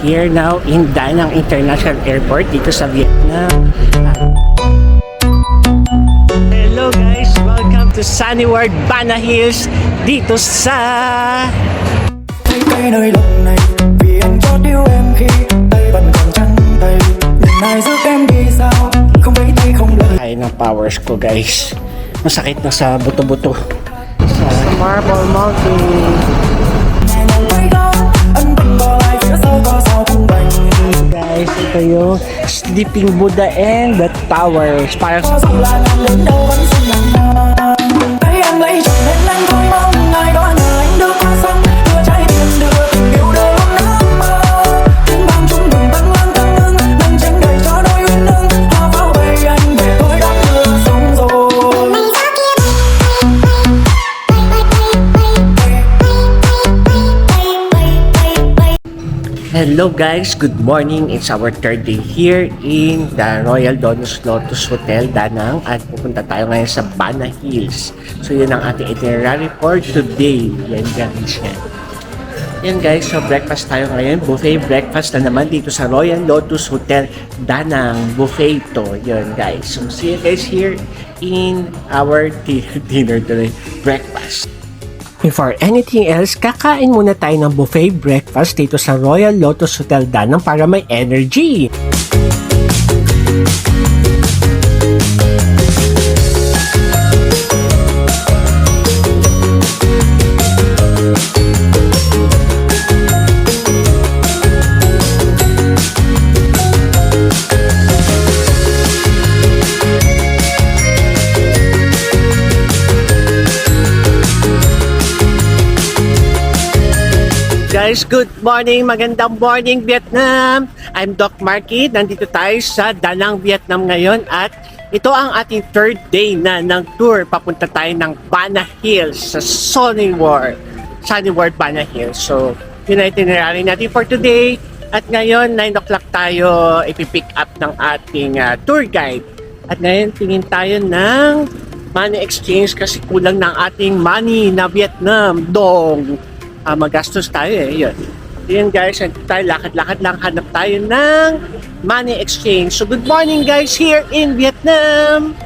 here now in Da Nang International Airport dito sa Vietnam. Hello guys! Welcome to Sunny World Bana Hills dito sa... Cái nơi lòng này vì anh chót yêu em khi tay vẫn còn trắng tay, nhưng ai giúp em đi sao không thấy tay không lời. Kaya ng powers ko guys. Masakit na sa buto-buto. Sa Marble Mountain. Guys, ito yung Sleeping Buddha and the Towers. Parang hello guys, good morning. It's our third day here in the Royal Donos Lotus Hotel, Da Nang, at pupunta tayo ngayon sa Bana Hills. So yun ang ating itinerary for today. Yan guys, yan. Yan guys, so breakfast tayo ngayon. Buffet breakfast na naman dito sa Royal Lotus Hotel, Da Nang. Buffet to. Yun guys. So see you guys here in our dinner today. Breakfast. Before anything else, kakain muna tayo ng buffet breakfast dito sa Royal Lotus Hotel Da Nang para may energy. Guys, good morning! Magandang morning, Vietnam! I'm Doc Marky. Nandito tayo sa Da Nang, Vietnam ngayon at ito ang ating third day na ng tour. Papunta tayo ng Bana Hills sa Sunny World Bana Hills. So, yun ang itinerary natin for today. At ngayon, 9 o'clock tayo ipipick up ng ating tour guide. At ngayon, tingin tayo ng money exchange kasi kulang ng ating money na Vietnam. Dong! Magastos tayo yun. Yun guys, tayo lakad-lakad lang, hanap tayo ng money exchange. So good morning guys here in Vietnam!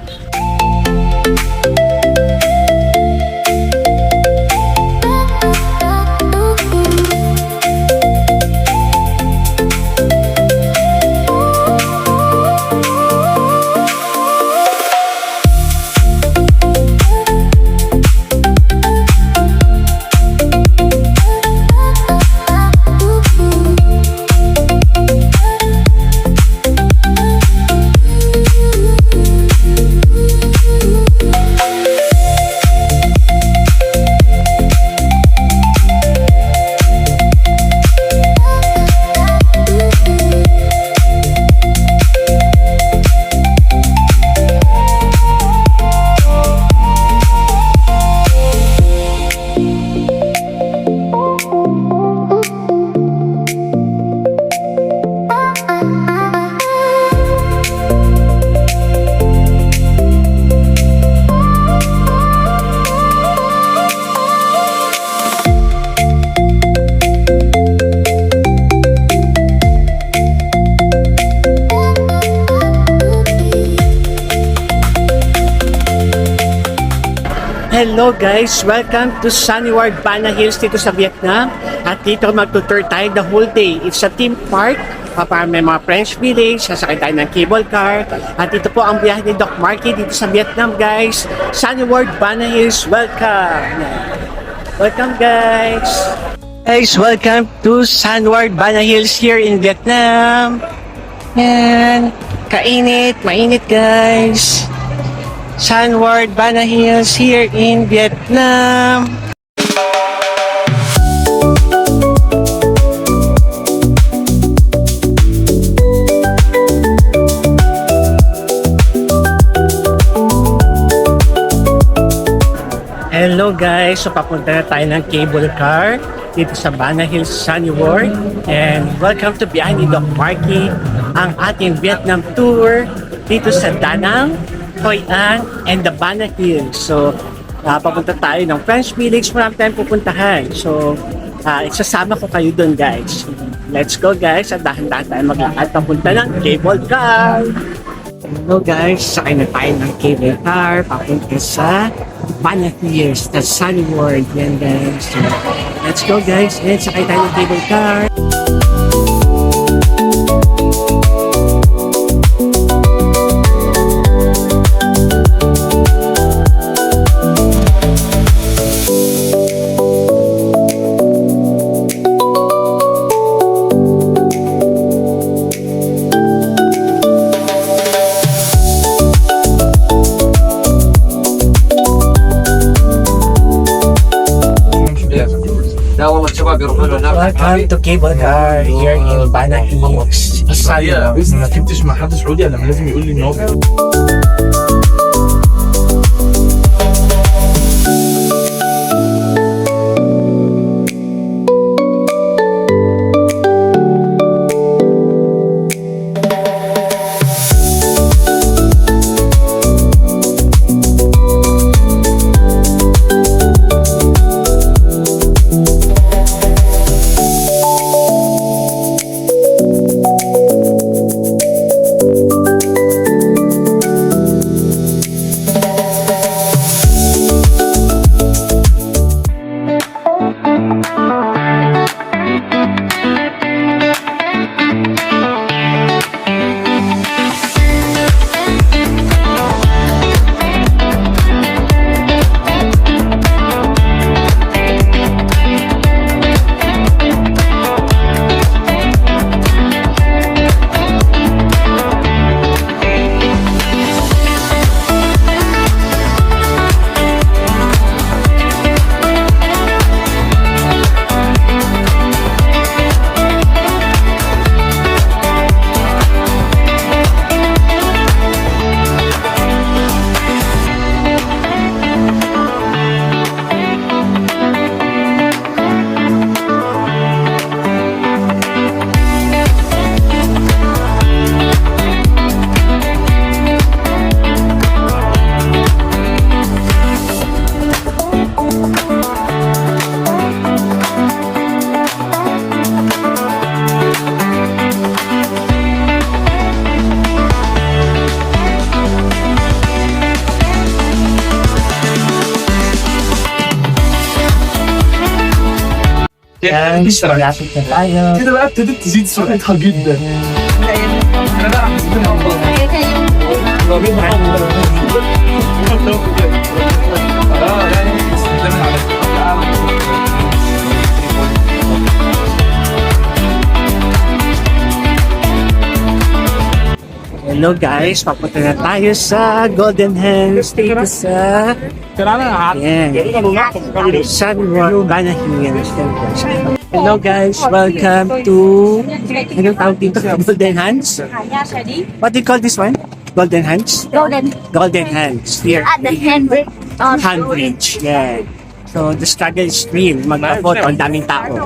Hello guys! Welcome to Sunny World Bana Hills dito sa Vietnam. At dito magtutour tayo the whole day. It's a theme park. Para may mga French village, sasakay tayo ng cable car. At ito po ang biyahe ni Doc Marky dito sa Vietnam guys. Sunny World Bana Hills, welcome! Welcome guys! Guys, welcome to Sunny World Bana Hills here in Vietnam. Yan, kainit, mainit guys. Sunny World Bana Hills here in Vietnam. Hello guys, so papunta na tayo ng cable car dito sa Bana Hills Sunny World. And welcome to Biyahe ni Doc Marky, ang ating Vietnam tour dito sa Da Nang, Hoi An, and the Bana Hills. So, papunta tayo ng French Village. Marami tayong pupuntahan. So, isasama ko kayo doon guys. Let's go guys, at dahan-dahan tayo maglakad papunta ng cable car. Hello guys, sakay na tayo ng cable car papunta sa Panahiers, the Sunny World. Yan guys. So, let's go guys, and sakay tayo ng cable car. لا والله الشباب يروحون هناك. Welcome to cable car here in Panahiers. السعودية بس ما ركبتش مع حد سعودي لما لازم يقول لي ان هو Guys, malapit na tayo. كده بقى ابتدت تزيد سرعتها جدا. انا بقى Hello guys, papunta na tayo sa Golden Hands dito sa Sunny World, Panahiers. Hello guys, welcome to anong tawag dito? Golden Hands? What do you call this one? Golden Hands? Golden Hands here. At the handbrake. Handbridge, yeah. So the struggle is real. Magpa-photo, ang daming tao.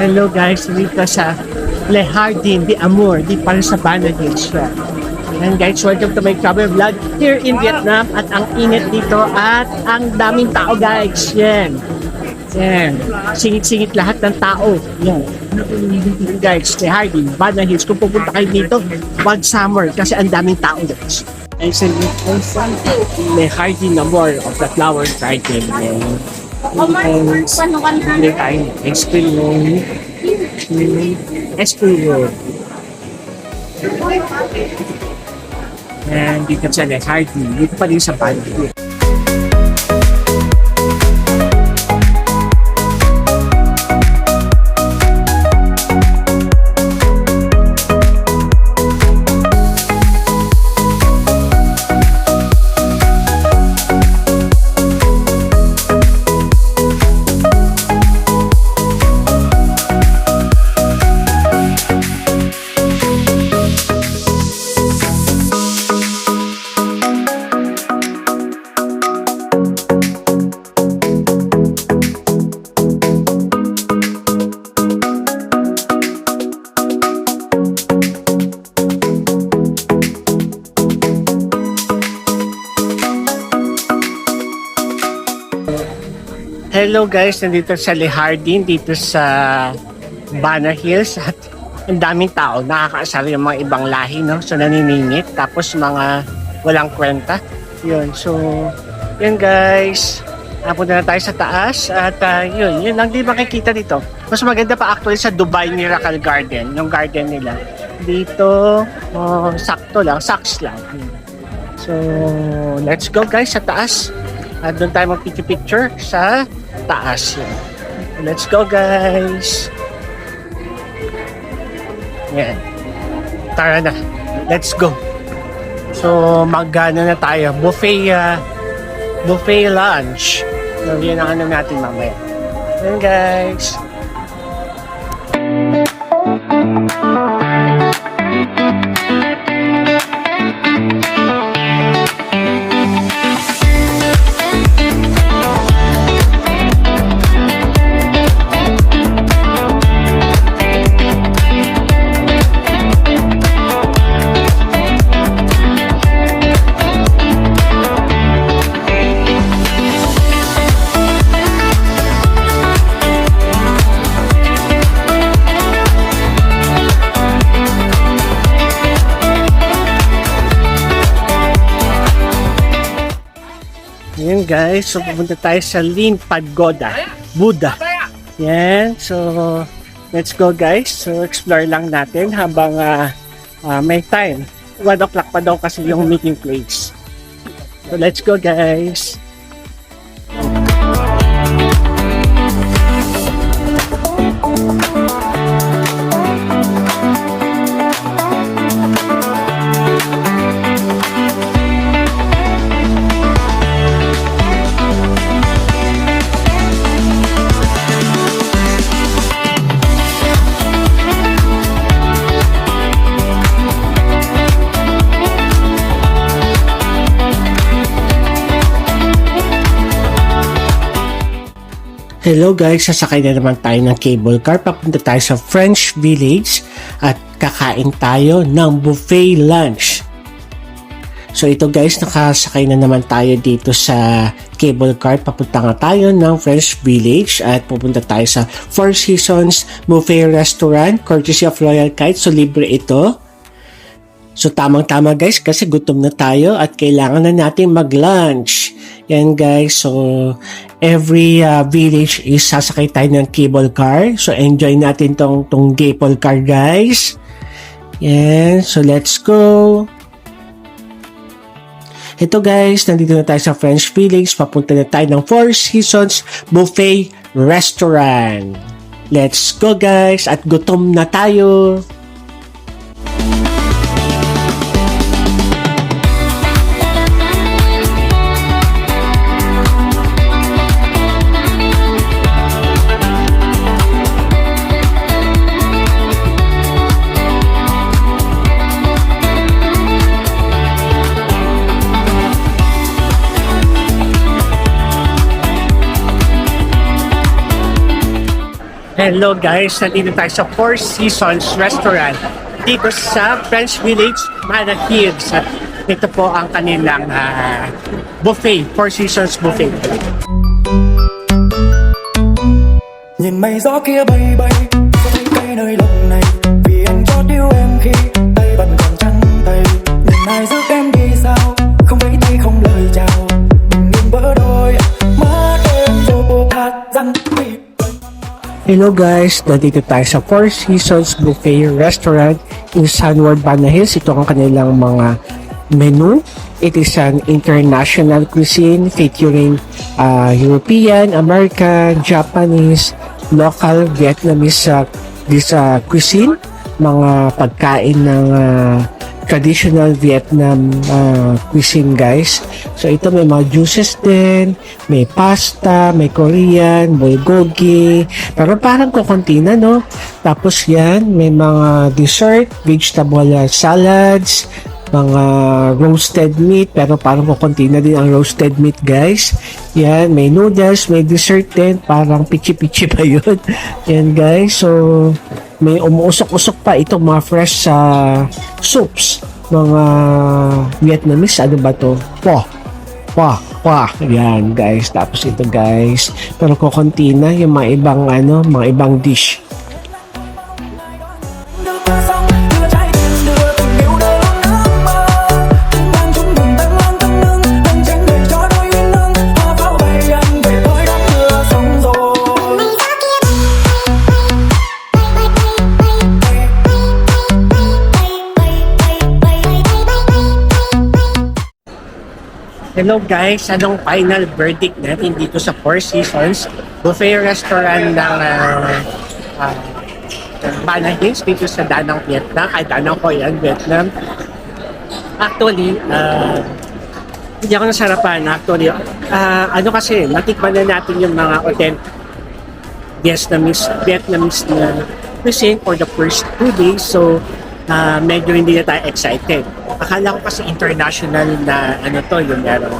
Hello guys, dito sa Le Jardin d'Amour, di para sa Panahiers. And guys, welcome to my travel vlog here in Vietnam. At ang init dito at ang daming tao guys. Yan. Yan. Singit-singit lahat ng tao. Yan. Guys, Le Jardin, Panahiers. Kung pupunta kayo dito, wag summer kasi ang daming tao guys. And sa Le Jardin d'Amour of the Flower Garden. Yan. And hindi tayo explain And dito sa Le Jardin, dito pa rin sa Bali. Hello guys, nandito sa Le Jardin, dito sa Banner Hills at ang daming tao, nakakaasar yung mga ibang lahi, no? So naniningit, tapos mga walang kwenta. Yun, so yun guys, napunta na tayo sa taas at yun lang din makikita dito. Mas maganda pa actually sa Dubai Miracle Garden, yung garden nila. Dito, sakto lang, saks lang. So let's go guys sa taas. At doon tayo mag-picture sa taas yun. Let's go guys! Yan. Tara na. Let's go. So mag-ano na tayo. Buffet lunch. So, yun ang ano natin mamaya. Yan guys. Yan guys, so pupunta tayo sa Lin Pagoda, Buddha. Yan, so let's go guys. So explore lang natin habang may time. 1 o'clock pa daw kasi yung meeting place. So let's go guys. Hello guys, sasakay na naman tayo ng cable car. Papunta tayo sa French Village at kakain tayo ng buffet lunch. So ito guys, nakasakay na naman tayo dito sa cable car. Papunta nga tayo ng French Village at pupunta tayo sa Four Seasons Buffet Restaurant, courtesy of Royal Kite. So libre ito. So tamang-tama guys kasi gutom na tayo at kailangan na natin mag-lunch. Yan guys, so every village is sasakay tayo ng cable car. So enjoy natin tong cable car guys. Yan, so let's go. Ito guys, nandito na tayo sa French Village. Papunta na tayo ng Four Seasons Buffet Restaurant. Let's go guys at gutom na tayo. Hello guys, nandito tayo sa Four Seasons Restaurant dito sa French Village, Banner Hills. At ito po ang kanilang buffet, Four Seasons Buffet. Nhìn mây gió kia bay bay, có thấy cây nơi lòng này, vì anh chót yêu em khi tay vẫn còn trắng tay. Nhìn ai giúp em đi sao, không vẫy tay không lời chào, bình yên vỡ đôi, mắt em vô hạt răng. Hello guys, nandito tayo sa Four Seasons Buffet Restaurant in Sunward, Banner Hills. Ito ang kanilang mga menu. It is an international cuisine featuring European, American, Japanese, local Vietnamese cuisine, mga pagkain ng traditional Vietnam cuisine, guys. So ito may mga juices din, may pasta, may Korean, bulgogi, pero parang kukunti na, no? Tapos yan, may mga dessert, vegetable salads, mga roasted meat, pero parang kukunti na din ang roasted meat, guys. Yan, may noodles, may dessert din, parang pichi-pichi pa yun. Yan, guys. So, may umuusok-usok pa itong mga fresh soups, mga Vietnamese. Ano ba to? Pho. Yan, guys. Tapos ito, guys. Pero kukunti na yung mga ibang, mga ibang dish. đưa qua sông đưa trái tim đưa tình yêu đưa lối nước mơ mang chúng mình tăng lên tăng nâng đừng tránh để cho đôi uyên ương hoa pháo bay anh về với đất mưa sông rồi Hello guys, anong final verdict natin dito sa Four Seasons Buffet Restaurant ng Banai Hills dito sa Danang, Vietnam, Danang Hoi An, Vietnam. Actually, hindi ako nasarapan. Actually, kasi, natikman na natin yung mga authentic Vietnamese na cuisine for the first 2 days. So, medyo hindi na tayo excited. Akala ko kasi international na yung meron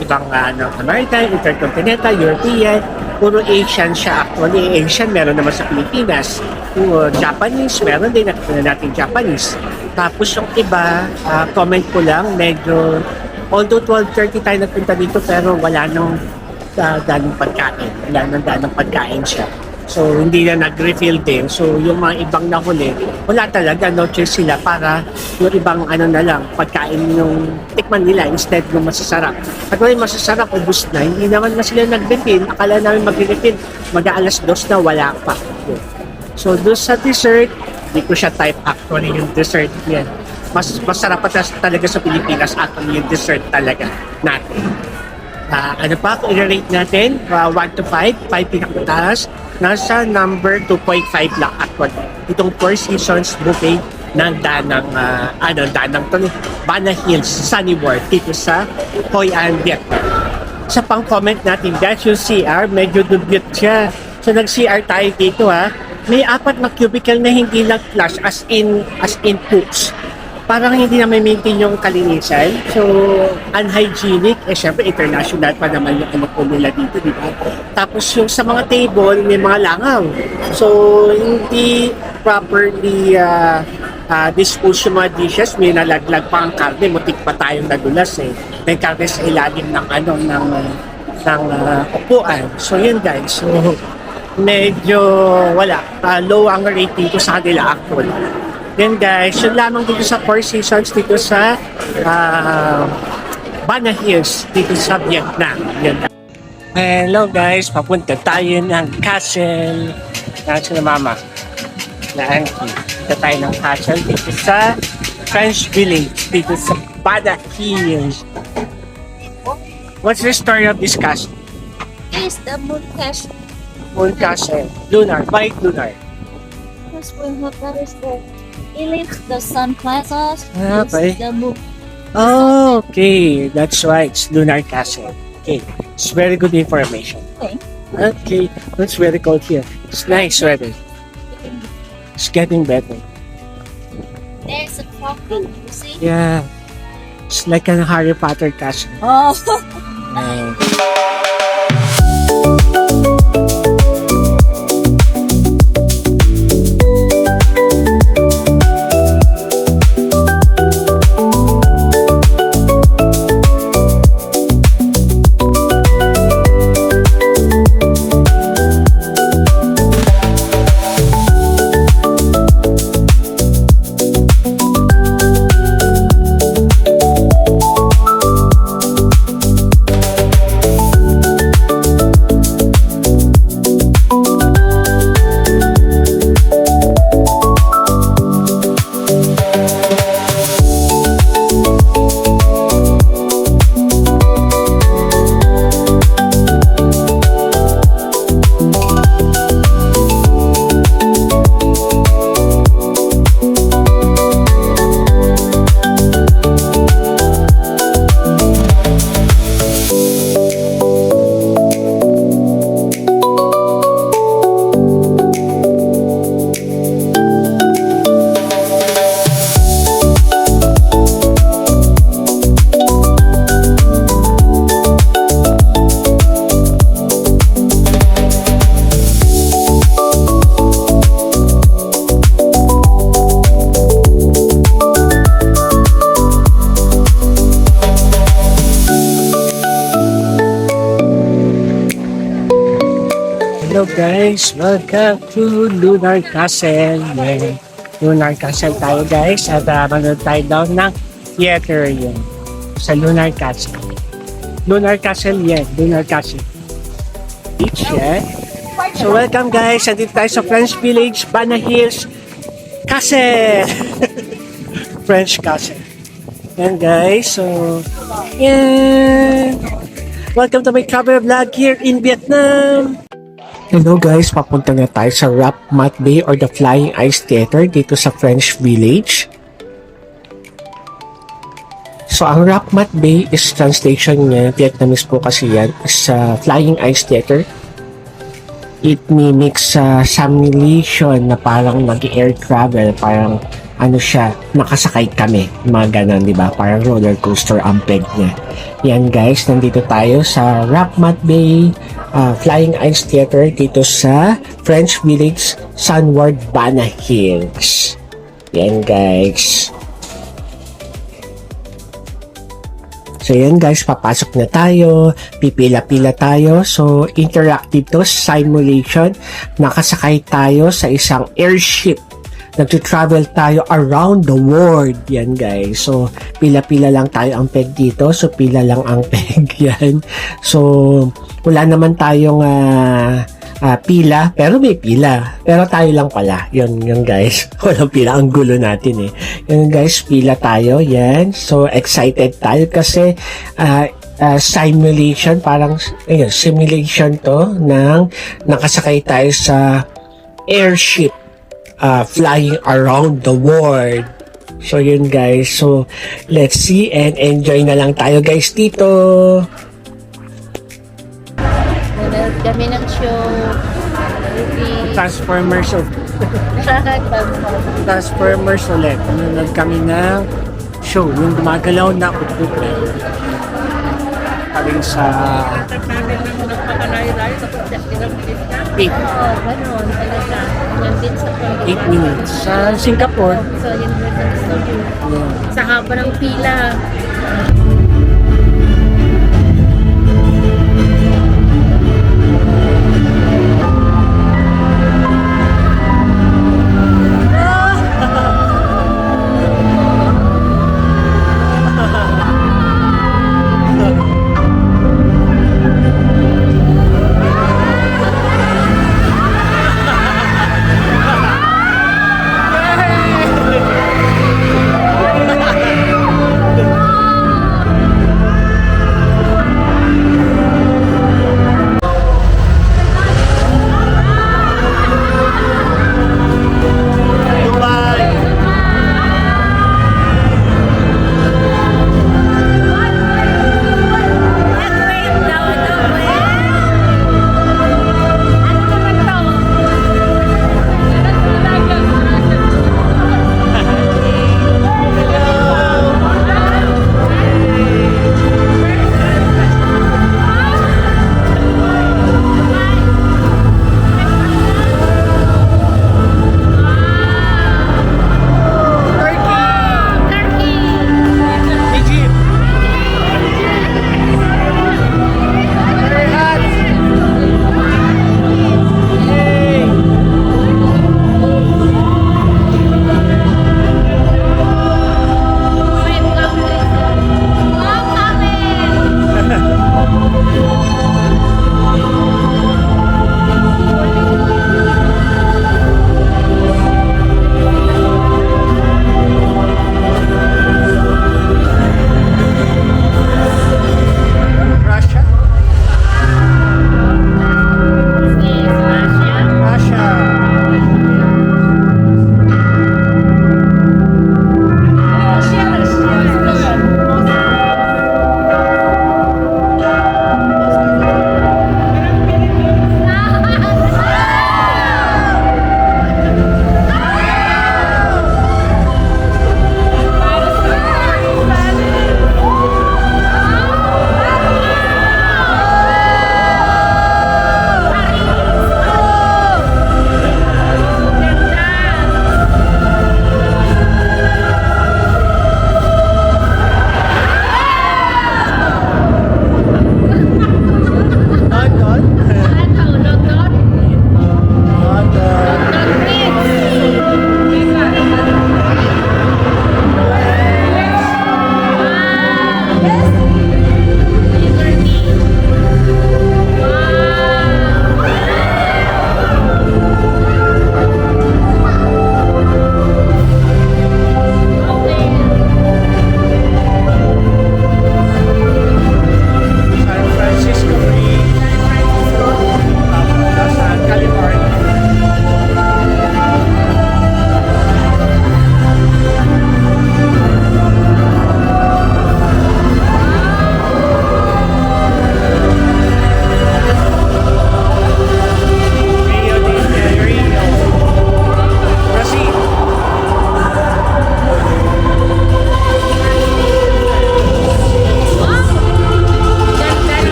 ibang American, intercontinental, European, puro Asian siya. Actually, Asian meron naman sa Pilipinas. Puro Japanese, meron din natin Japanese. Tapos yung iba, comment ko lang, medyo, although 12:30 tayo nagpunta dito, pero wala nang ganong pagkain. Wala nang ganong pagkain siya. So, hindi na nag-refill din. So, yung mga ibang nahuli, wala talaga, no choice sila para yung ibang na lang, pagkain yung tikman nila instead ng masasarap. At yung masasarap, ubus na, hindi naman na sila nag-refill. Akala namin mag-refill, mag-aalas 2 na, wala pa. So, doon sa dessert, hindi ko siya type actually yung dessert yan. Masarap pa talaga sa Pilipinas actually yung dessert talaga natin. Kung i-rate natin, 1 to 5, 5 pinakataas, nasa number 2.5 lang actually. Itong Four Seasons buffet ng Banai Hills, Sunny World, dito sa Hoi An, Vietnam. Sa pang-comment natin guys, yung CR, medyo dubyot siya. So nag-CR tayo dito may 4 na cubicle na hindi nag-flush as in poops. Parang hindi na may maintain yung kalinisan. So, unhygienic. Syempre, international pa naman yung po nila dito, di ba? Tapos yung sa mga table, may mga langaw. So, hindi properly dispose yung mga dishes. May nalaglag pa ang karne. Mutik pa tayong nadulas eh. May karne sa ilalim ng upuan. So, yun guys. So, medyo wala. Low ang rating ko sa kanila actually. Then guys, yun lamang dito sa Four Seasons, dito sa Banai Hills, dito sa Vietnam. Yun. Hello guys, papunta tayo ng castle. Castle na mama. Na auntie. Papunta tayo ng castle dito sa French Village, dito sa Banai Hills. What's the story of this castle? It's the moon castle. Moon Castle. Lunar. Why lunar? Because we have that is the ellipse, the sun plaza, Okay. the moon. Oh, okay. That's right. It's Lunar Castle. Okay. It's very good information. Okay. Okay. It's very cold here. It's nice weather. It's getting better. There's a falcon, you see? Yeah. It's like a Harry Potter castle. Oh, guys, welcome to Lunar Castle. Yan. Lunar Castle tayo guys at manood tayo down ng theater yun. Sa Lunar Castle. Lunar Castle yan, Lunar Castle. Beach yan. So welcome guys, andito tayo sa French Village, Bana Hills Castle. French Castle. Yan guys, so yan. Welcome to my travel vlog here in Vietnam. Hello guys, papunta na tayo sa Rap Mat Bay or the Flying Ice Theater dito sa French Village. So ang Rap Mat Bay is translation niya, Vietnamese po kasi yan, is Flying Ice Theater. It mimics simulation na parang nag-air travel, parang ano siya, nakasakay kami, mga ganon, di ba? Parang roller coaster ang peg niya. Yan guys, nandito tayo sa Rap Mat Bay Flying Ice Theater dito sa French Village, Sunward, Bana Hills. Yan guys. So yan guys, papasok na tayo, pipila-pila tayo. So interactive to, simulation. Nakasakay tayo sa isang airship. Nagto-travel tayo around the world. Yan guys. So pila-pila lang tayo ang peg dito. So pila lang ang peg yan. So wala naman tayong pila, pero may pila. Pero tayo lang pala. Yun guys. Walang pila. Ang gulo natin eh. Yun guys, pila tayo. Yan. So excited tayo kasi simulation, parang simulation to ng nakasakay tayo sa airship flying around the world. So yun guys. So let's see and enjoy na lang tayo guys dito. Nanood kami ng show. Movie. Transformers Transformers ulit. Nanonood kami ng show. Yung gumagalaw na upupo. Kaling sa 8 Oo, ganun talaga. Nandun sa 8 minutes. Sa Singapore. So, yun din ang gusto ko. Sa haba ng pila.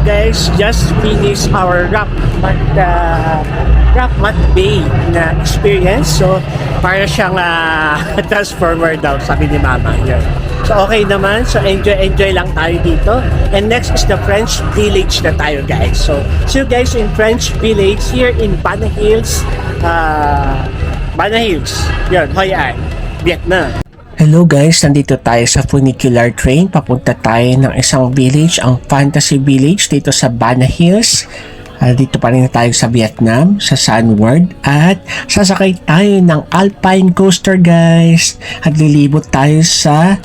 guys, just finished our Rock Mat Bay na experience. So, para siyang transformer daw, sabi ni Mama. Yun. So, okay naman. So, enjoy lang tayo dito. And next is the French Village na tayo, guys. So, see you guys in French Village here in Bana Hills. Bana Hills. Yun, Hoi An, Vietnam. Hello guys, nandito tayo sa funicular train. Papunta tayo ng isang village, ang Fantasy Village dito sa Bana Hills. Dito pa rin tayo sa Vietnam, sa Sunward. At sasakay tayo ng Alpine Coaster guys. At lilibot tayo sa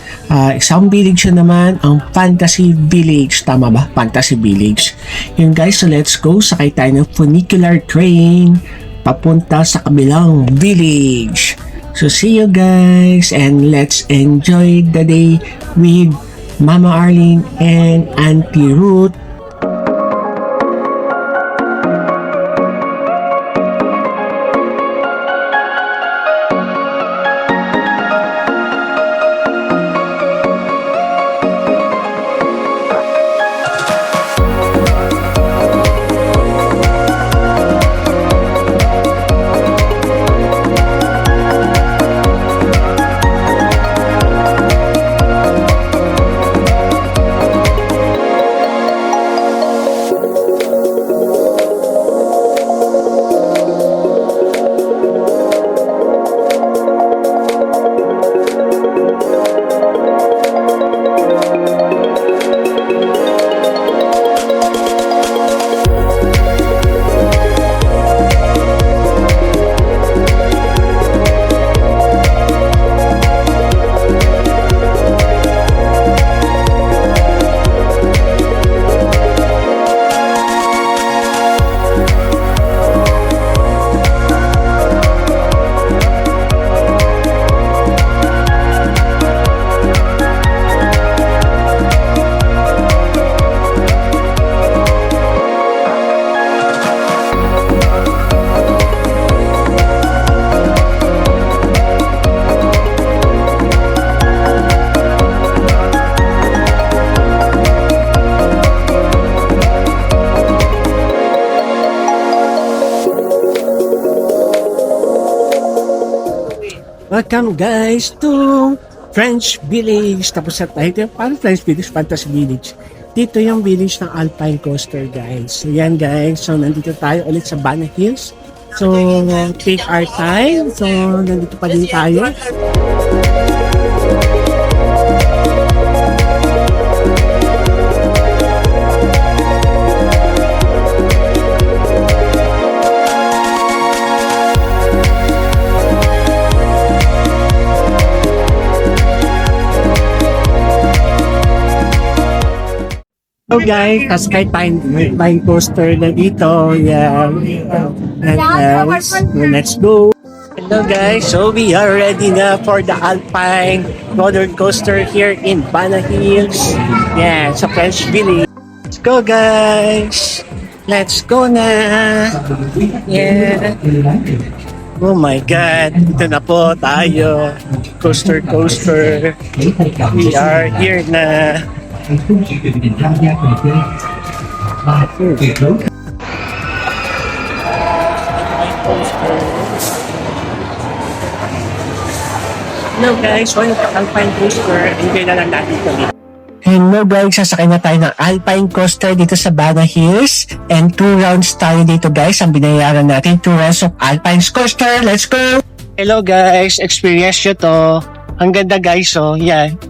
isang village na naman, ang Fantasy Village. Tama ba? Fantasy Village. Yun guys, so let's go. Sakay tayo ng funicular train papunta sa kabilang village. So see you guys and let's enjoy the day with Mama Arlene and Auntie Ruth. Welcome guys to French Village. Tapos na tayo. Paano French Village? Fantasy Village. Dito yung village ng Alpine Coaster guys. So yan guys. So nandito tayo ulit sa Bana Hills. So take our time. So nandito pa din tayo. So guys, kasakay tayong coaster na dito. Yeah. And let's go. Hello guys, so we are ready na for the Alpine roller coaster here in Bana Hills. Yeah, sa French Village. Let's go guys. Let's go na. Yeah. Oh my God, ito na po tayo. Coaster. We are here na. Hello guys, one of the Alpine Coaster. Enjoy na lang natin kami. Hello guys, sasakay na tayo ng Alpine Coaster dito sa Bana Hills. And 2 rounds tayo dito guys. Ang binayaran natin, 2 rounds of Alpine Coaster. Let's go! Hello guys, experience nyo to. Ang ganda guys, oh. Yan.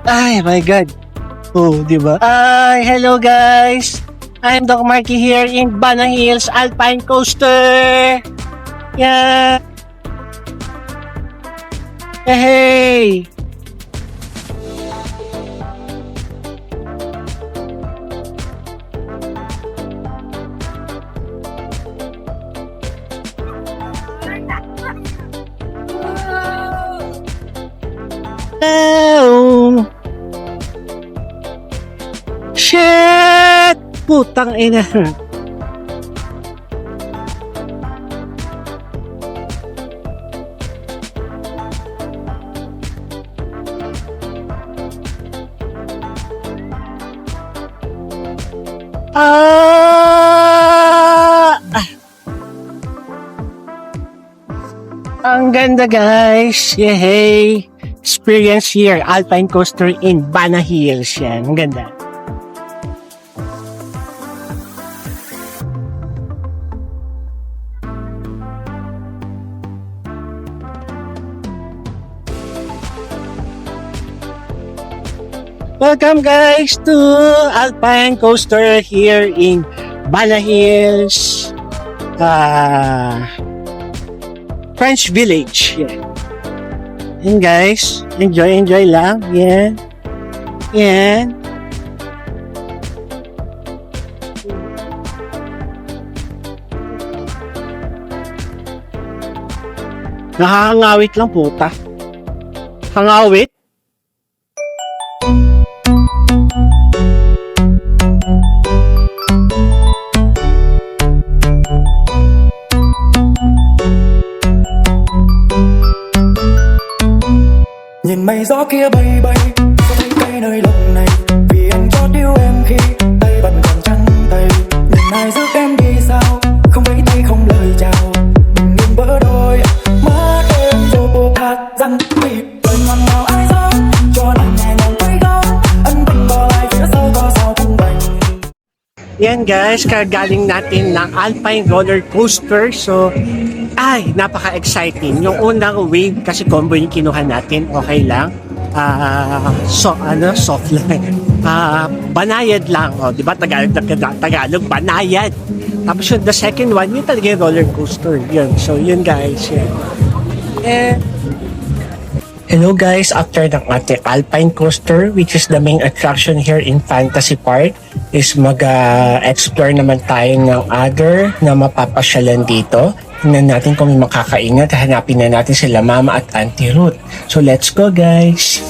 Ay, my God. Oh, di ba? Hi, hello guys. I'm Doc Marky here in Bana Hills Alpine Coaster. Yeah. Hey. Oh. Shit! Putang ina. Ang ganda guys. Yay! Experience here. Alpine coaster in Bana Hills. Yan. Ang ganda. Welcome guys to Alpine Coaster here in Bana Hills, French Village. Yeah. And guys, enjoy lang. Yan. Yan. Nakakangawit lang puta. Hangawit? Nhìn mây gió kia bay bay, có thấy cây nơi lòng này. Vì anh chót yêu em khi tay vẫn còn trắng tay. Nhìn ai giúp em đi sao, không vẫy tay không lời chào. Bình yên vỡ đôi, mắt em vô hạt răng bị lời ngoan nào ai dám cho nàng nhẹ nhàng tay góc. Ân tình bỏ lại phía sau có sao không đành. Yan guys, kagaling natin ng Alpine roller coaster. So, ay, napaka-exciting. Yung unang wave, kasi combo yung kinuha natin, okay lang. Soft lang. Banayad lang. O, di ba? Tagalog, banayad. Tapos yung the second one, yung talaga yung roller coaster. Yun. So, yun guys. Yan. Hello guys, after ng ating Alpine Coaster, which is the main attraction here in Fantasy Park, is mag-explore naman tayo ng other na mapapasyalan dito. Tingnan natin kung may makakaingat. Hanapin na natin sila Mama at Auntie Ruth. So let's go guys!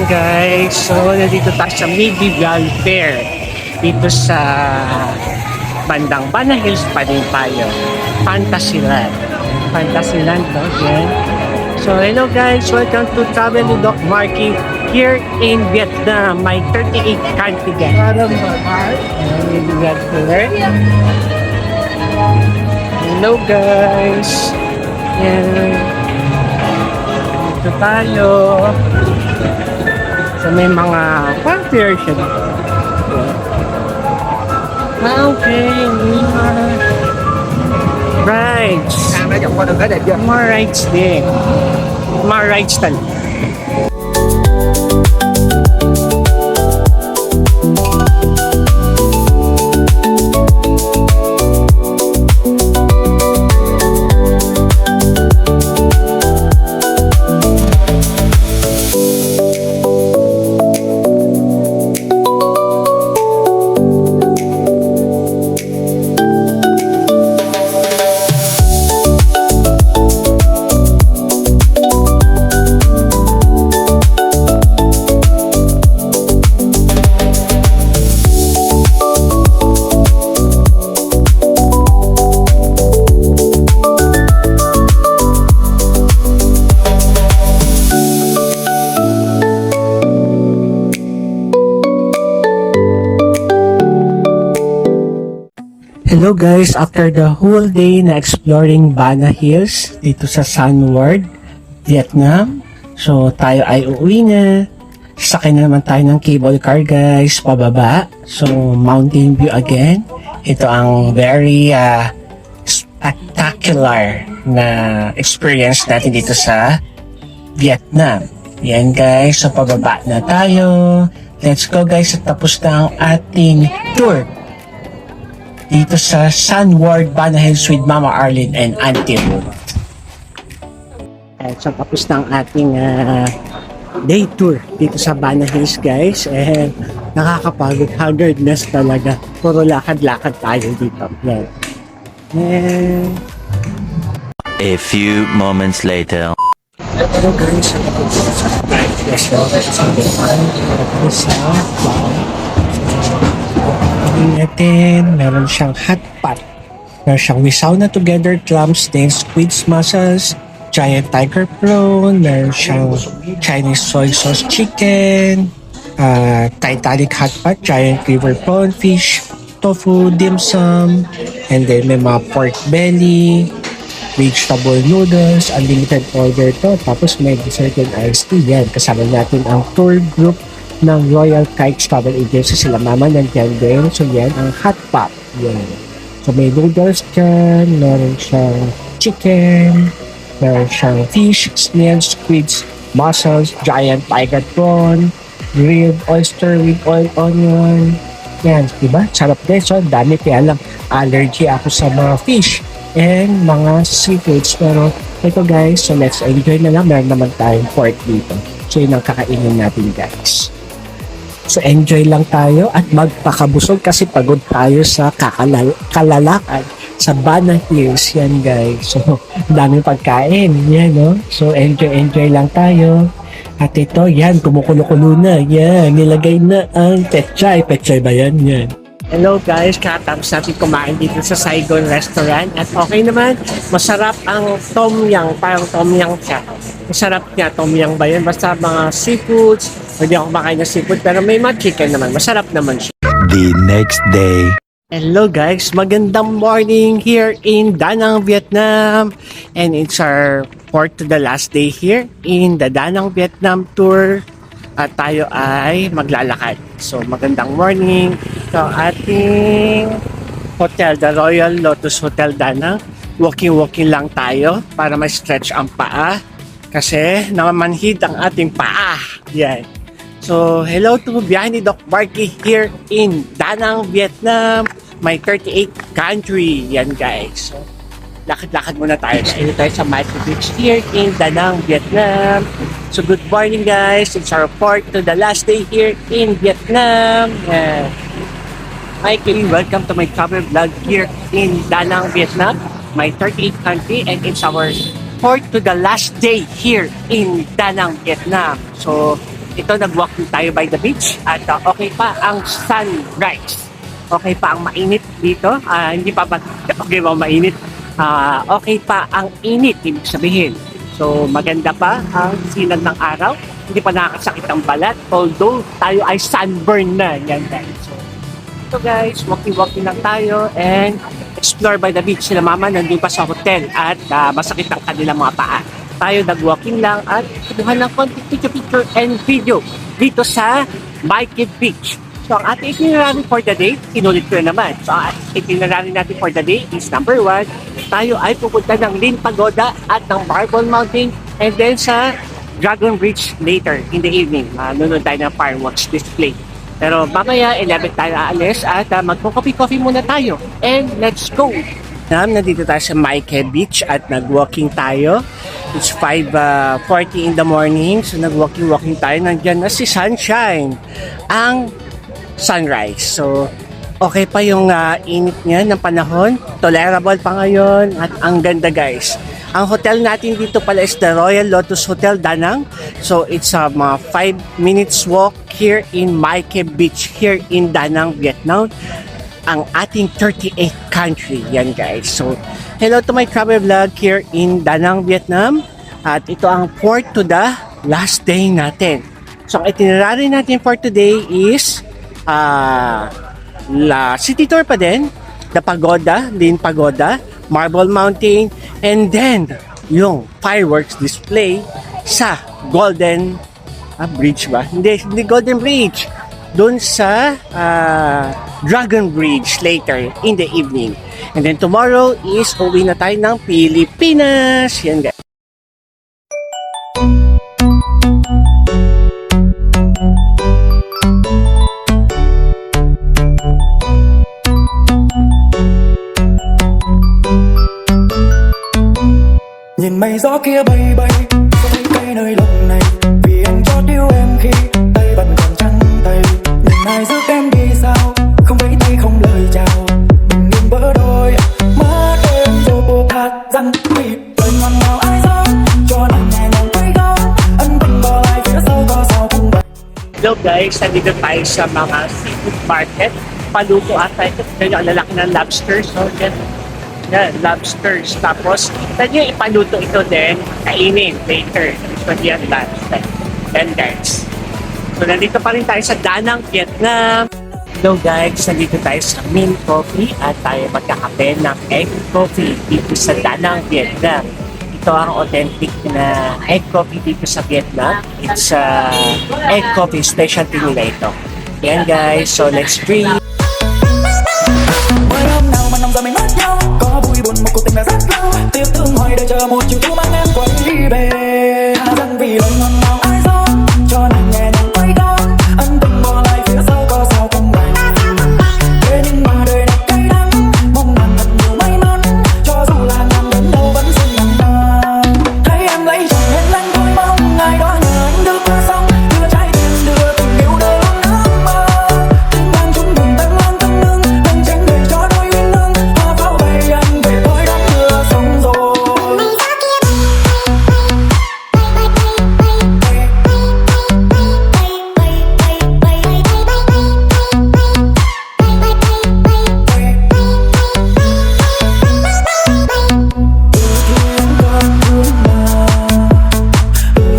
Guys, so nandito tayo sa Medieval Fair dito sa bandang Bana Hills pa din tayo. Fantasyland no? Yan. So hello guys, welcome to Travel with Doc Marky here in Vietnam, my 38th country guys. Medieval Fair. Hello guys. Yan. Dito tayo. So may mga fair siya dito. Okay, rides. More rides din. More rides talaga. Hello guys, after the whole day na exploring Bana Hills dito sa Sunward, Vietnam. So tayo ay uuwi na. Sakay na naman tayo ng cable car guys, pababa. So mountain view again. Ito ang very spectacular na experience natin dito sa Vietnam. Yan guys, so pababa na tayo. Let's go guys, at tapos na ang ating tour dito sa Sunward Bana Hills with Mama Arlene and Auntie Ruth. So tapos na ang ating day tour dito sa Bana Hills guys. And nakakapagod, haggardness talaga. Puro lakad-lakad tayo dito. Yan. And A few moments later. hello guys, sa natin, meron siyang hot pot. Meron siyang wisaw na together clam steaks, squid's mussels, giant tiger prawn, meron siyang Chinese soy sauce chicken, Titanic hot pot, giant river prawn, fish, tofu, dim sum, and then may mga pork belly, vegetable noodles, unlimited order to, tapos may dessert and iced tea. Yan, kasama natin ang tour group ng Royal Kites Travel Agency. Sila mama nandiyan din. So yan, ang hot pot. Yan. So may noodles dyan, meron siyang chicken, meron siyang fish, snails, squids, mussels, giant tiger prawn, grilled oyster with oil onion. Yan, diba? Sarap din. So, dami, kaya lang allergy ako sa mga fish and mga seafoods. Pero ito guys, so let's enjoy na lang. Meron naman tayong pork dito. So yun ang kakainin natin guys. So enjoy lang tayo at magpakabusog kasi pagod tayo sa kalalakad sa Bana Hills. Yan guys. So daming pagkain. Yan no. So enjoy lang tayo. At ito, yan, kumukulo-kulo na. Yan, nilagay na ang pechay. Pechay ba yan? Yan. Hello guys, katapos natin kumain dito sa Saigon Restaurant at okay naman, masarap ang tom yum, parang tom yum siya. Masarap niya, tom yum ba yun? Basta mga seafoods, hindi ako kumakain ng seafood pero may mga chicken naman, masarap naman siya. The next day. Hello guys, magandang morning here in Da Nang, Vietnam. And it's our fourth to the last day here in the Da Nang Vietnam tour. At tayo ay maglalakad. So magandang morning. So ating hotel, the Royal Lotus Hotel Da Nang. Walking lang tayo para ma-stretch ang paa. Kasi namamanhid ang ating paa. Yan. So hello to biyahe ni Doc Marky here in Da Nang, Vietnam. My 38th country. Yan guys. So lakad-lakad muna tayo. So, tayo sa Mai Kea Beach here in Da Nang, Vietnam. So, good morning guys. It's our fourth to the last day here in Vietnam. Yeah. Hi, Kelly. Welcome to my travel vlog here in Da Nang, Vietnam. My 38th country and it's our fourth to the last day here in Da Nang, Vietnam. So, ito nag-walking tayo by the beach at okay pa ang sunrise. Okay pa ang mainit dito. Hindi pa ba okay ba mainit? Okay pa ang init, ibig sabihin. So, maganda pa ang sinag ng araw. Hindi pa nakakasakit ang balat. Although, tayo ay sunburn na. Yan guys. So, ito guys, walking lang tayo and explore by the beach. Sila mama nandun pa sa hotel at masakit ang kanilang mga paa. Tayo nag-walking lang at kuha ng konti picture and video dito sa Mai Kea Beach. So, ang ating itinerary for the day, inulit ko na naman. So, ang itinerary natin for the day is number 1, tayo ay pupunta ng Lin Pagoda at ng Barbel Mountain and then sa Dragon Bridge later in the evening. Nunod tayo ng fireworks display. Pero mamaya, 11 tayo aalis at magpo-coffee muna tayo. And let's go! Nandito tayo sa Mai Kea Beach at nag-walking tayo. It's 5:40 in the morning. So, nag-walking tayo. Nandiyan na si Sunshine. Ang sunrise. So, okay pa yung init niya ng panahon. Tolerable pa ngayon. At ang ganda guys. Ang hotel natin dito pala is the Royal Lotus Hotel Da Nang. So, it's 5 minutes walk here in Mai Kea Beach here in Da Nang, Vietnam. Ang ating 38th country. Yan guys. So, hello to my travel vlog here in Da Nang, Vietnam. At ito ang fourth to the last day natin. So, ang itinerary natin for today is la city tour pa din. the pagoda, Lin Pagoda, Marble Mountain, and then yung fireworks display sa Golden Bridge ba? Hindi Golden Bridge. Doon sa Dragon Bridge later in the evening. And then tomorrow is uwi na tayo ng Pilipinas. Yan guys. Nhìn mây gió kia bay bay, có thấy cây nơi lòng này, vì anh chót yêu em khi tay vẫn còn trắng tay. Nhìn ai rước em đi sao, không vẫy tay không lời chào, bình yên vỡ đôi, mắt em vô hạt răng mì, lời ngọt ngào ai dám cho nàng nhẹ nhàng quay góc, ân tình bỏ lại phía sau có sao không vậy. Hello guys, nandito tayo sa mga seafood market. Paluto ata ito. Yan yung lalaki ng lobster. So, yan, lobsters. Tapos, pwede nyo ipaluto ito din, kainin later. Pwede yan lunchtime. Yan guys. So, nandito pa rin tayo sa Danang, Vietnam. Hello guys, nandito tayo sa Mint Coffee at tayo magkakape ng egg coffee dito sa Danang, Vietnam. Ito ang authentic na egg coffee dito sa Vietnam. It's egg coffee specialty nila ito. Yan guys, so let's drink. Mới hôm nào mà nằm giờ mình mất nhau, có vui buồn một cuộc tình là rất lâu, tiếc thương hoài đợi chờ một chiều thu mang em quay về. Hà rằng vì lời ngọt ngào ai dám cho nàng nhẹ nhàng quay đón, ân tình bỏ lại phía sau có sao không vậy. Thế nhưng mà đời này cay đắng, mong nàng thật nhiều may mắn, cho dù là nàng đến đâu vẫn xinh nàng ta. Thấy em lấy chồng nên lanh thôi mong ngày đó nhờ anh đưa qua sông, đưa trái tim đưa tình yêu đời luôn ước mơ. Tình đang chung đường tăng lang tăng lưng, anh tránh để cho đôi uyên ương, hoa pháo bay anh về tôi đón mưa sông rồi.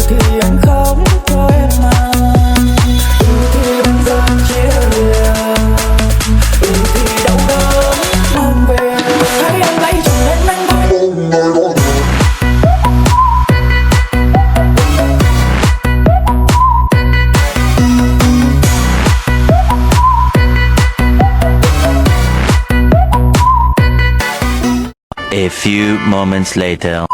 Thì anh không cho em mà, thì bây giờ chia lìa, thì đau đớn mang về. Thấy em lấy chồng nên anh thôi. A few moments later.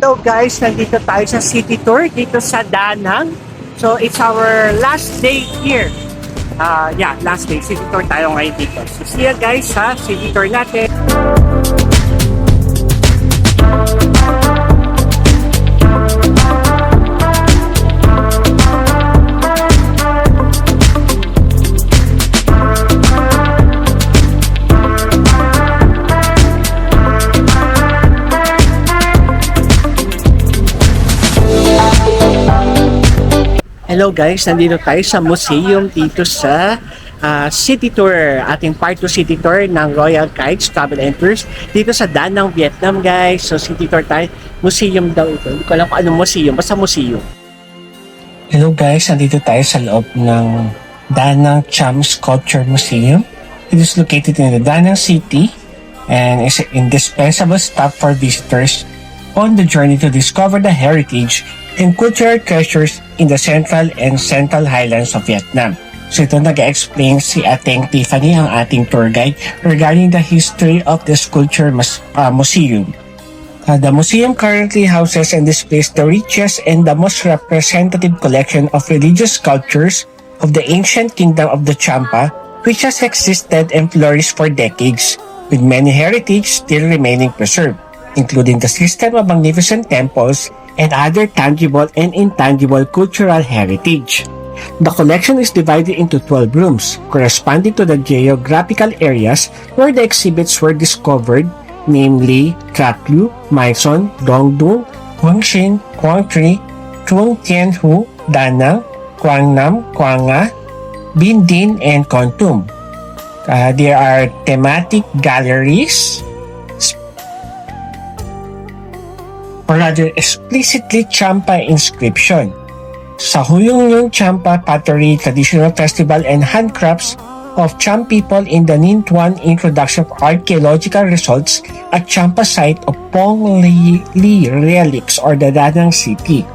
So guys, nandito tayo sa city tour dito sa Danang. So it's our last day here. Last day. City tour tayo ngayon dito. So see you guys sa city tour natin. Hello guys, nandito tayo sa museum dito sa city tour, ating part 2 city tour ng Royal Kites Travel and Tours dito sa Danang, Vietnam guys. So city tour tayo, museum daw ito. Hindi ko alam kung anong museum, basta museum. Hello guys, nandito tayo sa loob ng Danang Cham Sculpture Museum. It is located in the Danang City and is an indispensable stop for visitors on the journey to discover the heritage and cultural treasures in the Central and Central Highlands of Vietnam. So ito nag-explain si ating Tiffany, ang ating tour guide, regarding the history of the sculpture museum. The museum currently houses and displays the richest and the most representative collection of religious sculptures of the ancient kingdom of the Champa, which has existed and flourished for decades, with many heritage still remaining preserved. including the system of magnificent temples and other tangible and intangible cultural heritage. The collection is divided into 12 rooms, corresponding to the geographical areas where the exhibits were discovered, namely Traklu, Maison, Dongdung, Huangshin, Quangtri, Trung Tianhu, Danang, Quangnam, Quanga, Bindin, and Kontum. There are thematic galleries, or rather explicitly Champa inscription. Sa Huyong Champa Pottery Traditional Festival and Handcrafts of Cham people in the Nintuan introduction of archaeological results at Champa site of Pong Li relics or the Danang City.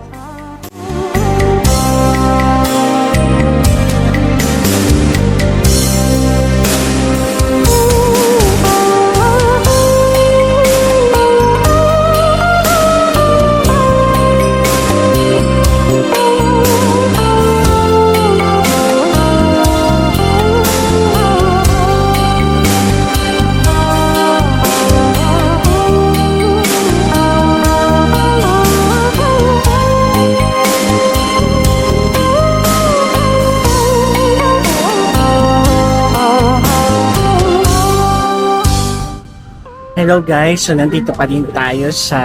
Hello guys, so nandito pa rin tayo sa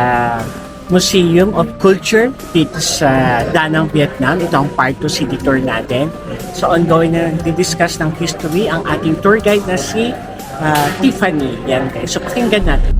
Museum of Culture dito sa Danang, Vietnam. Ito ang part 2 city tour natin. So ongoing na di-discuss ng history ang ating tour guide na si Tiffany. Yan guys, so pakinggan natin.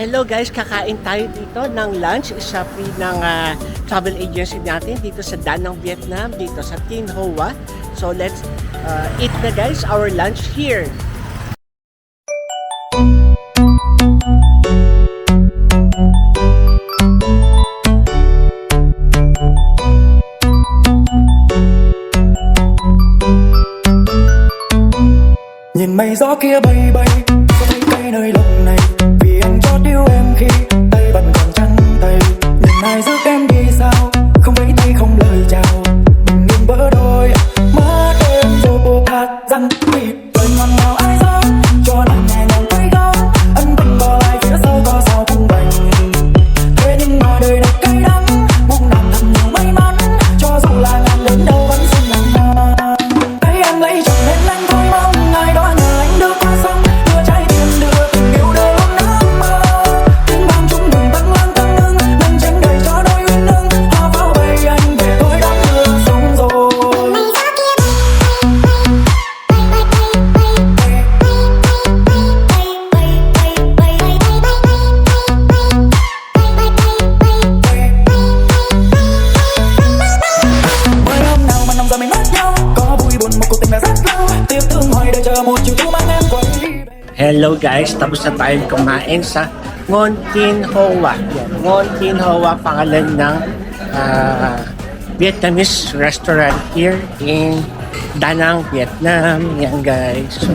Hello guys, kakain tayo dito ng lunch. Isa free ng travel agency natin dito sa Danang, Vietnam, dito sa Tin Hoa. So let's eat na guys our lunch here. Nhìn mây gió kia bay bay, có thấy cây nơi lòng này. Vì anh chót yêu em khi tay vẫn còn trắng tay. Nhìn ai rước em đi sao, không vẫy tay không lời chào. Bình yên vỡ đôi, mắt em vô hạt răng mịt. Lời ngon nào ai dám cho nàng nhẹ nhàng quay góc. Ân tình bỏ lại phía sau có sao không bành. Thế nhưng mà đời này cay đắng, mong nàng thật nhiều may mắn. Cho dù là ngàn đến đâu vẫn xinh nàng ta. Thấy em lấy chồng nên anh thôi mong ai đó nhờ anh đưa qua sông. Đưa trái tim đưa tình yêu đưa luôn ước mơ. Tiếng vang chung đường tắc lang tăng ngưng. Mình tránh đời cho đôi uyên ương. Hoa pháo bay anh về tôi đã mưa sống rồi. Mới hôm nào mà nằm giờ mình mất nhau. Có vui buồn một cuộc tình đã rất lâu. Tiếc thương hoài đợi chờ một chiều thu mang em quay về. Hello guys, tapos na tayong kumain sa Ngon Tin Hoa. Yan, Ngon Tin Hoa, pangalan ng Vietnamese restaurant here in Danang, Vietnam. Yan guys. So,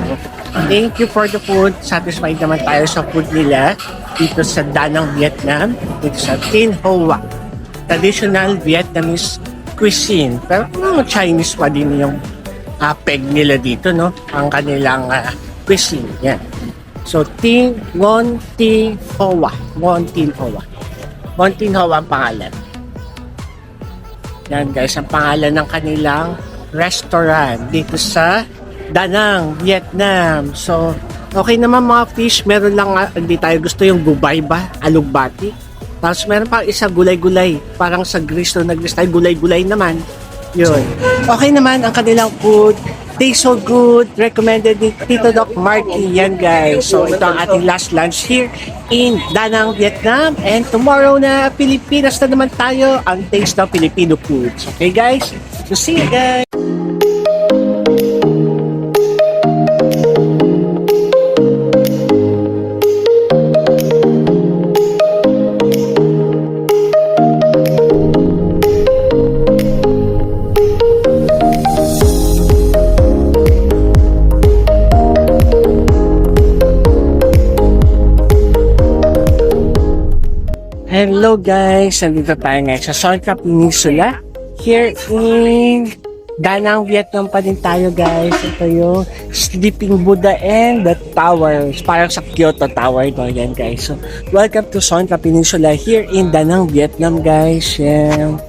thank you for the food. Satisfied naman tayo sa food nila dito sa Danang, Vietnam. Dito sa Tin Hoa. Traditional Vietnamese cuisine. Pero Chinese pa din yung peg nila dito, no? Ang kanilang cuisine. Yan. So, Ngon Tin Hoa. Ngon Tin Hoa. Ngon Tin Hoa ang pangalan. Yan guys, ang pangalan ng kanilang restaurant dito sa Da Nang, Vietnam. So, okay naman mga fish. Meron lang, hindi tayo gusto yung gubay ba? Alugbati. Tapos meron pa isa gulay-gulay. Parang sa Greece no, nag-Greece tayo, gulay-gulay naman. Yun. Okay naman ang kanilang food. Tastes so good. Recommended ni Tito Doc Marky. Yan guys. So ito ang ating last lunch here in Da Nang, Vietnam. And tomorrow na Pilipinas na naman tayo. Ang taste ng Filipino foods. Okay guys? So see you guys. Hello guys! Nandito tayo ngayon sa Songkap Peninsula. Here in Da Nang, Vietnam pa din tayo guys. Ito yung Sleeping Buddha and the Towers. Parang sa Kyoto Tower no? Yan guys. So, welcome to Songkap Peninsula here in Da Nang, Vietnam guys. Yeah.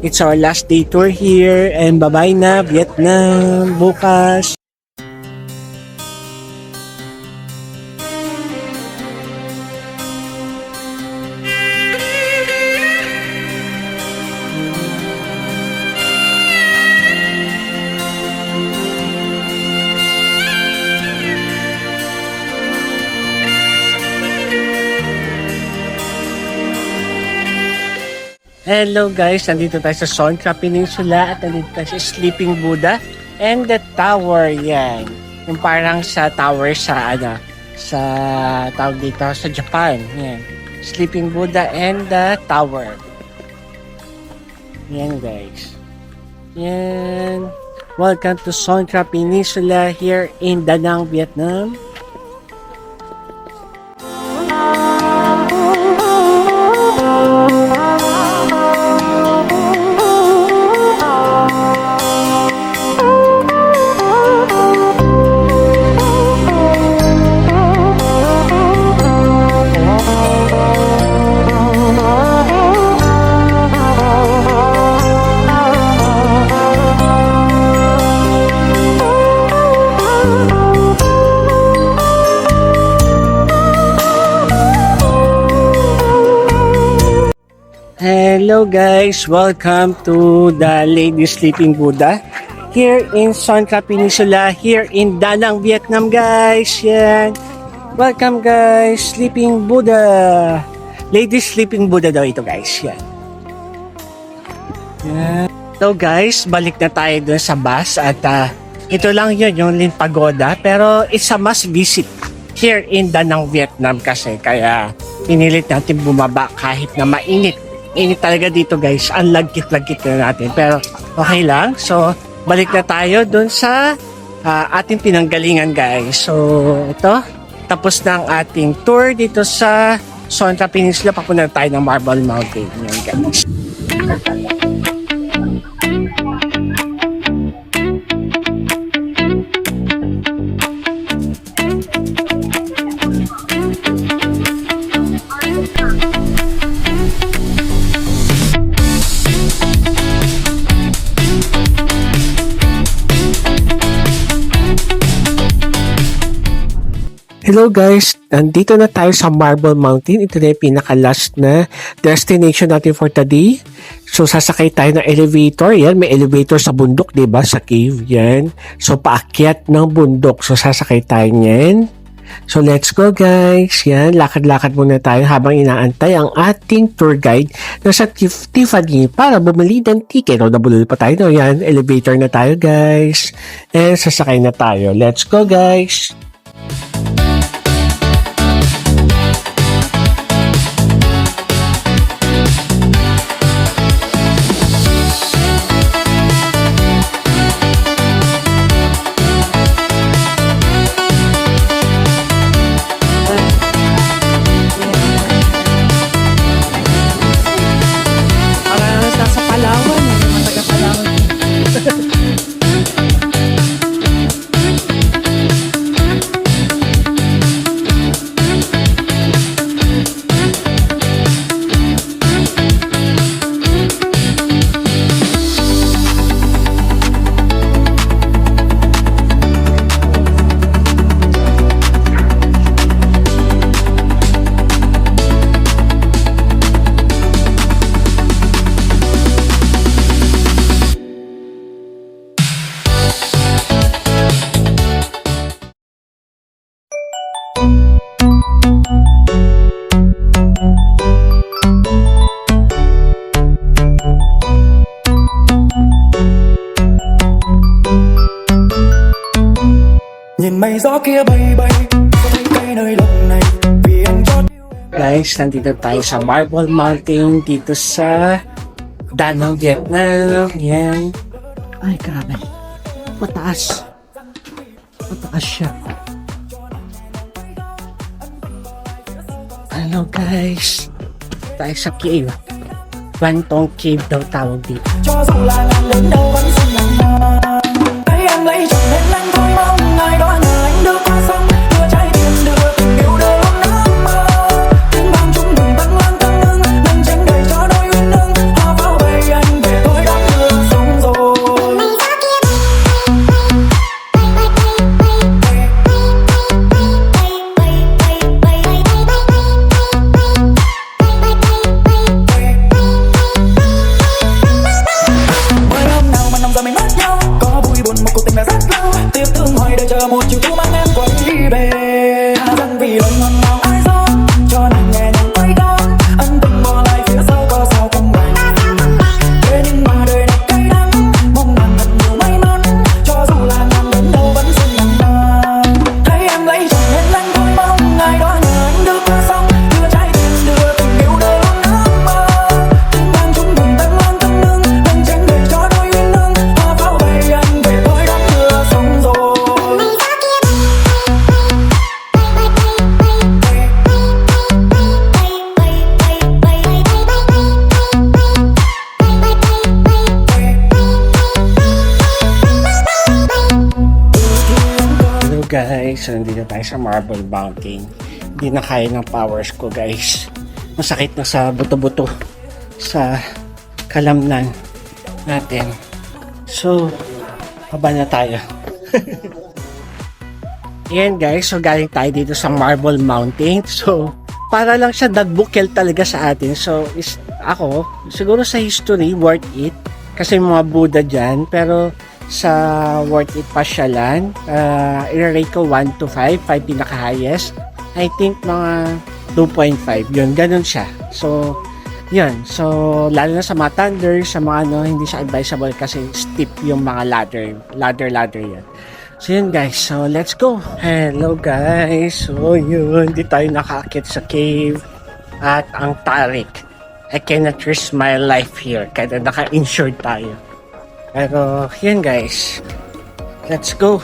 It's our last day tour here and bye-bye na Vietnam bukas. Hello guys, nandito tayo sa Songkap Peninsula at nandito tayo sa Sleeping Buddha and the Tower. Yan. Yung parang sa tower sa sa tawag dito sa Japan. Yan. Sleeping Buddha and the Tower. Yan guys. Yan. Welcome to Songkap Peninsula here in Da Nang, Vietnam. Hello guys, welcome to the Lady Sleeping Buddha here in Songkap Peninsula here in Da Nang, Vietnam guys. Yan. Welcome guys, Sleeping Buddha. Lady Sleeping Buddha daw ito guys. Yan. Yan. So guys, balik na tayo dun sa bus at ito lang yun, yung Lin Pagoda, pero it's a must visit here in Da Nang, Vietnam kasi kaya pinilit natin bumaba kahit na mainit. Init talaga dito guys, ang lagkit-lagkit na natin pero okay lang. So balik na tayo dun sa ating pinanggalingan guys. So ito, tapos na ang ating tour dito sa Songkap Peninsula. Papunta tayo ng Marble Mountain. Yan guys. Hello guys, nandito na tayo sa Marble Mountain. Ito na yung pinaka-last na destination natin for today. So sasakay tayo ng elevator. Yan, may elevator sa bundok, diba? Sa cave, yan. So paakyat ng bundok. So sasakay tayo niyan. So let's go guys. Yan, lakad-lakad muna tayo habang inaantay ang ating tour guide na sa Tiffany para bumili ng ticket. O nabulol pa tayo. No? Yan, elevator na tayo guys. And sasakay na tayo. Let's go guys. Nhìn mây gió kia bay bay có thấy cây nơi lòng này vì anh cho Guys, nandito tayo sa Marble Mountain dito sa Danang, Vietnam. Yan. Ay, grabe. Mataas. Mataas siya. Hello guys. Tayo sa cave. Bantong Cave daw tawag dito. cho dù là ngàn đến đâu vẫn xinh nồng nàn thấy em lấy chồng nên anh thôi mong ngày đó nhờ anh đưa qua sông đưa trái tim đưa tình yêu đưa luôn nắng mơ tiếng vang chúng đừng tăng lang tăng ngưng nâng tránh đời cho đôi uyên ương hoa pháo bay anh về tôi đã mưa sống rồi mới hôm nào mà nồng giờ mình mất nhau có vui buồn một cuộc tình đã rất lâu tiếc thương hoài đợi chờ một chiều thu mang em quay về hà rằng vì lời ngọt ngào ai gió cho nàng nhẹ nhàng quay đón ân tình bỏ lại phía sau có sao không bằng thế nhưng mà đời này cay đắng mong nàng thật nhiều may mắn cho dù là ngàn đến đâu vẫn xinh nồng nàn thấy em lấy chồng nên anh thôi mong ngày đó nhờ anh đưa qua sông đưa trái tim đưa tình yêu đưa luôn nắng mơ tiếng vang chúng đừng tăng lang tăng nương nâng tránh đời cho đôi uyên ương hoa pháo bay anh về tôi đã mưa sống rồi Hello guys, so nandito tayo sa Marble Mountain. Hindi na kaya ng powers ko guys. Masakit na sa buto-buto, sa kalamnan natin. So, baba na tayo. Ayan guys, so galing tayo dito sa Marble Mountain. So, para lang siya nagbukil talaga sa atin. So, ako, siguro sa history, worth it. Kasi mga Buddha dyan, pero sa worth it pasyalan, i-rate ko 1 to 5, 5 pinaka-highest. I think mga 2.5, yun, ganun siya. So, yun. So, lalo na sa mga thunder, sa mga ano, hindi siya advisable kasi steep yung mga ladder yan. So, yun guys. So, let's go. Hello guys. So, yun. Di tayo nakakit sa cave. At ang tarik. I cannot risk my life here. Kaya naka-insured tayo. Pero, yun guys. Let's go.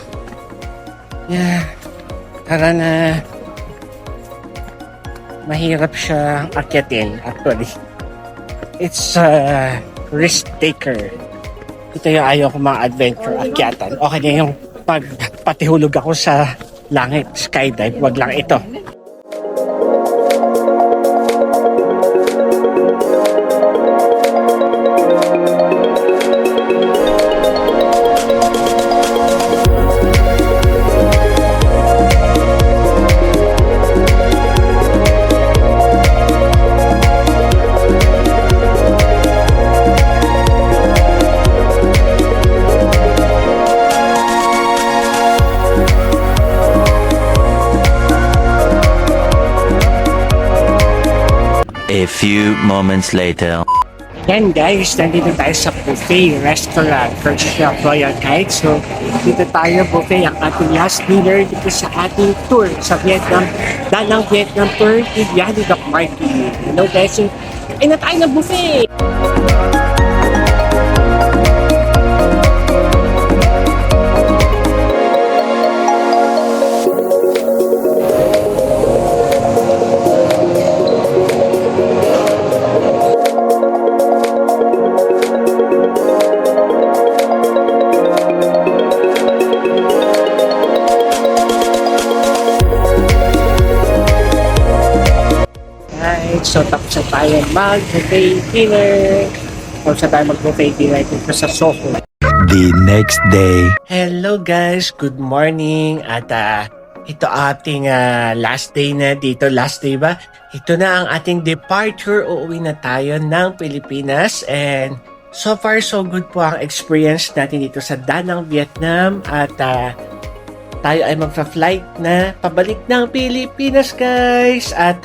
Yeah. Tara na. Mahirap siya akyatin, actually. It's a risk taker. Ito yung ayaw ko mga adventure akyatan. Okay na yung pagpatihulog ako sa langit, skydive. Wag lang ito. A few moments later. Yan guys, nandito tayo sa buffet restaurant purchase of Royal Kite. So, dito tayo buffet ang ating last dinner dito sa ating tour sa Vietnam. Danang Vietnam tour with Yani Doc Marky. Hello guys, so, ay na tayo ng buffet! So, tapos na tayo mag-buffet dinner. Tapos na tayo mag-buffet dinner dito sa Soho. The next day. Hello guys, good morning. At ito ating last day na dito. Last day ba? Ito na ang ating departure. Uuwi na tayo ng Pilipinas. And so far, so good po ang experience natin dito sa Danang, Vietnam. At tayo ay magpa-flight na pabalik ng Pilipinas guys. At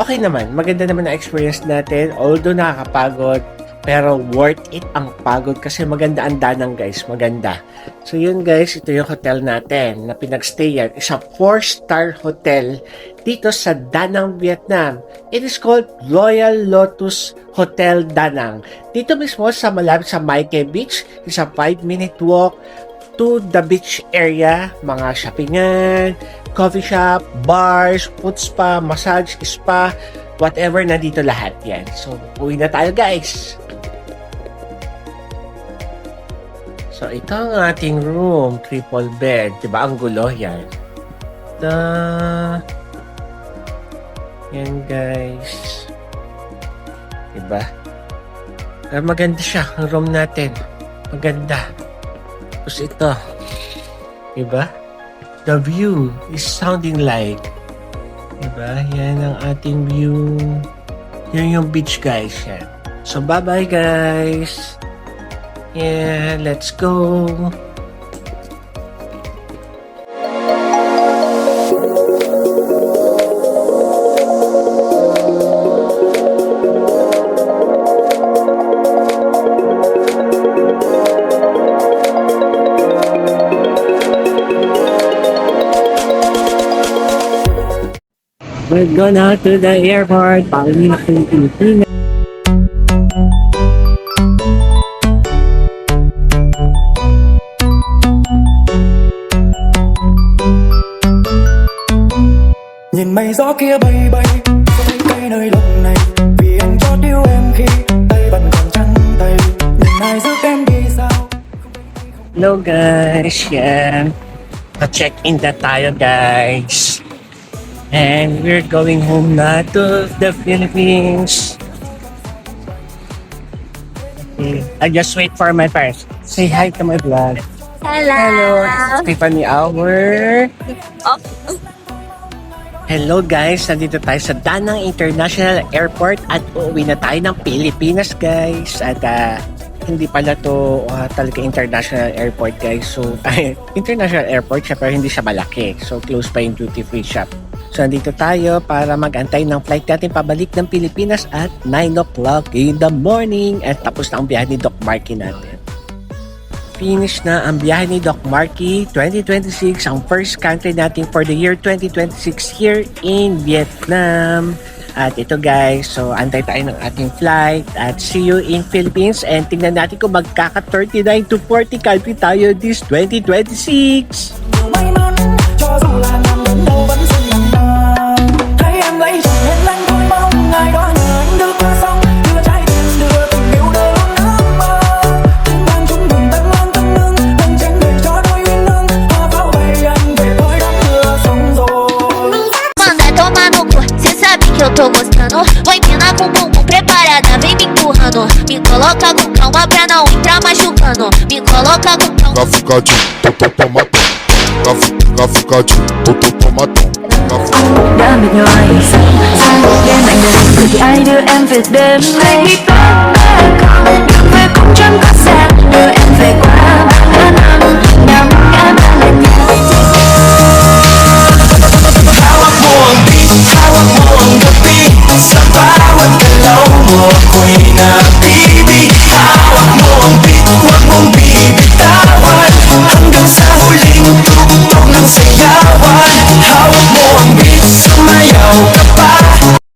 okay naman, maganda naman ang experience natin. Although nakakapagod, Pero worth it ang pagod kasi maganda ang danang guys, maganda. So yun guys, ito yung hotel natin na pinagstayan. Isa 4-star hotel dito sa Danang, Vietnam. It is called Royal Lotus Hotel Danang. Dito mismo sa malapit sa Mai Kea Beach, isa 5-minute walk to the beach area, mga shoppingan, coffee shop, bars, food spa, massage, spa, whatever, nandito lahat yan. So, uwi na tayo guys! So, ito ang ating room, triple bed. Diba? Ang gulo yan. Yan guys. Diba? Pero maganda siya, ang room natin. Maganda. Tapos ito. Diba? The view is sounding like. Diba? Yan ang ating view. Yan yung beach guys. Yan. So, bye-bye guys. Yeah, let's go. We're gonna to the airport. Pauwi na sa Pilipinas. Nhìn mây gió kia bay bay, có thấy cây nơi lòng này. Vì anh chót yêu em khi tay vẫn còn trắng tay. Nhìn ai giúp em đi sao? Hello guys, yan. Pa-check-in na tayo guys. And we're going home na to the Philippines. Okay. I just wait for my parents. Say hi to my vlog. Hello. Tiffany Hour. Hello guys, nandito tayo sa Danang International Airport at uuwi na tayo ng Pilipinas guys. At hindi pala to talaga international airport guys. So, international airport siya pero hindi siya malaki. So, close pa yung duty free shop. So, nandito tayo para mag-antay ng flight natin pabalik ng Pilipinas at 9 o'clock in the morning. At tapos na ang biyahe ni Doc Marky natin. Finish na ang biyahe ni Doc Marky 2026, ang first country natin for the year 2026 here in Vietnam. At ito guys, so antay tayo ng ating flight at see you in Philippines and tingnan natin kung magkaka 39 to 40 country tayo this 2026. Nhiều may mắn, cho dù là ngàn đến đâu vẫn xinh đằng ta. Thấy em lấy chồng nên anh thôi mong ngày đó nhờ anh đưa qua sông, đưa trái tim đưa tình yêu đưa luôn ước mơ. Tiếng vang chúng mình tân lang tân nương, anh tránh để cho đôi uyên ương. Hoa pháo bay anh về với đám mưa sông rồi. Manda tomar no cu, cê sabe que eu tô gostando. Oi, mina com bumbum preparada, vem me empurrando. Me coloca com calma pra não entrar machucando. Me coloca com calma. Gaficadinho, tomatão. Gaficadinho, tomatão. Đã bên nhau ai sao? Sao em anh đến thì ai đưa em về đêm nay?